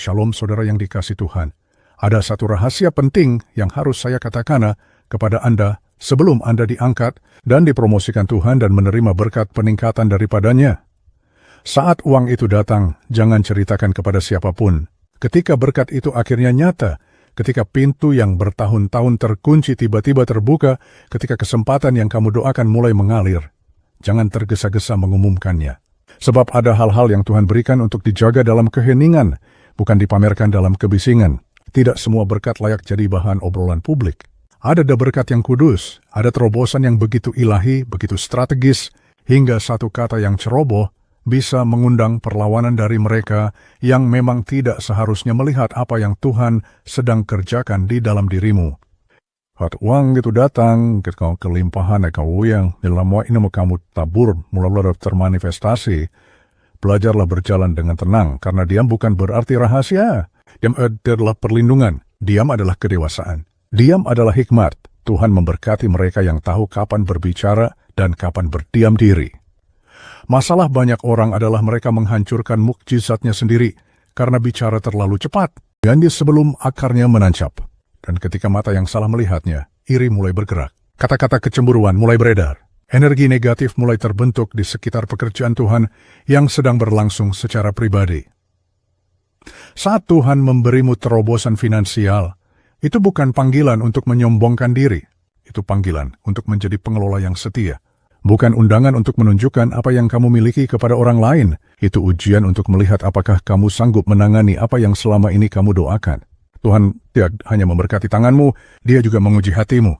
Shalom saudara yang dikasih Tuhan. Ada satu rahasia penting yang harus saya katakan kepada Anda sebelum Anda diangkat dan dipromosikan Tuhan dan menerima berkat peningkatan daripadanya. Saat uang itu datang, jangan ceritakan kepada siapapun. Ketika berkat itu akhirnya nyata, ketika pintu yang bertahun-tahun terkunci tiba-tiba terbuka, ketika kesempatan yang kamu doakan mulai mengalir, jangan tergesa-gesa mengumumkannya. Sebab ada hal-hal yang Tuhan berikan untuk dijaga dalam keheningan, bukan dipamerkan dalam kebisingan. Tidak semua berkat layak jadi bahan obrolan publik. Ada berkat yang kudus, ada terobosan yang begitu ilahi, begitu strategis, hingga satu kata yang ceroboh bisa mengundang perlawanan dari mereka yang memang tidak seharusnya melihat apa yang Tuhan sedang kerjakan di dalam dirimu. Saat uang itu datang, kau kelimpahan, kau yang dalam ini mau kamu tabur, mulai termanifestasi, belajarlah berjalan dengan tenang, karena diam bukan berarti rahasia. Diam adalah perlindungan, diam adalah kedewasaan, diam adalah hikmat. Tuhan memberkati mereka yang tahu kapan berbicara dan kapan berdiam diri. Masalah banyak orang adalah mereka menghancurkan mukjizatnya sendiri karena bicara terlalu cepat dan sebelum akarnya menancap. Dan ketika mata yang salah melihatnya, iri mulai bergerak. Kata-kata kecemburuan mulai beredar. Energi negatif mulai terbentuk di sekitar pekerjaan Tuhan yang sedang berlangsung secara pribadi. Saat Tuhan memberimu terobosan finansial, itu bukan panggilan untuk menyombongkan diri. Itu panggilan untuk menjadi pengelola yang setia. Bukan undangan untuk menunjukkan apa yang kamu miliki kepada orang lain. Itu ujian untuk melihat apakah kamu sanggup menangani apa yang selama ini kamu doakan. Tuhan tidak hanya memberkati tanganmu, Dia juga menguji hatimu.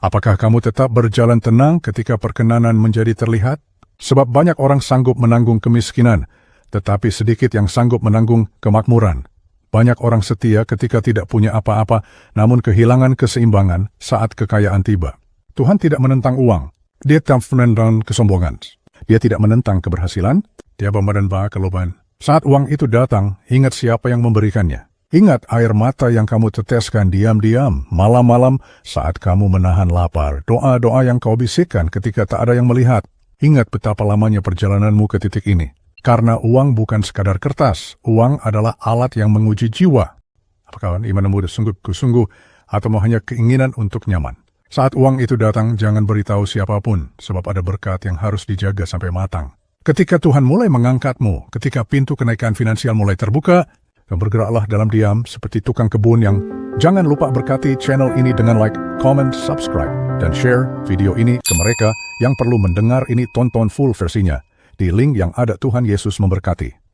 Apakah kamu tetap berjalan tenang ketika perkenanan menjadi terlihat? Sebab banyak orang sanggup menanggung kemiskinan, tetapi sedikit yang sanggup menanggung kemakmuran. Banyak orang setia ketika tidak punya apa-apa, namun kehilangan keseimbangan saat kekayaan tiba. Tuhan tidak menentang uang. Dia tidak menentang kesombongan. Dia tidak menentang keberhasilan. Dia memenentang keloban. Saat uang itu datang, ingat siapa yang memberikannya. Ingat air mata yang kamu teteskan diam-diam, malam-malam saat kamu menahan lapar. Doa-doa yang kau bisikkan ketika tak ada yang melihat. Ingat betapa lamanya perjalananmu ke titik ini. Karena uang bukan sekadar kertas. Uang adalah alat yang menguji jiwa. Apakah imanmu sungguh-sungguh atau mau hanya keinginan untuk nyaman? Saat uang itu datang, jangan beritahu siapapun, sebab ada berkat yang harus dijaga sampai matang. Ketika Tuhan mulai mengangkatmu, ketika pintu kenaikan finansial mulai terbuka, bergeraklah dalam diam seperti tukang kebun yang jangan lupa berkati channel ini dengan like, comment, subscribe, dan share video ini ke mereka yang perlu mendengar ini. Tonton full versinya di link yang ada. Tuhan Yesus memberkati.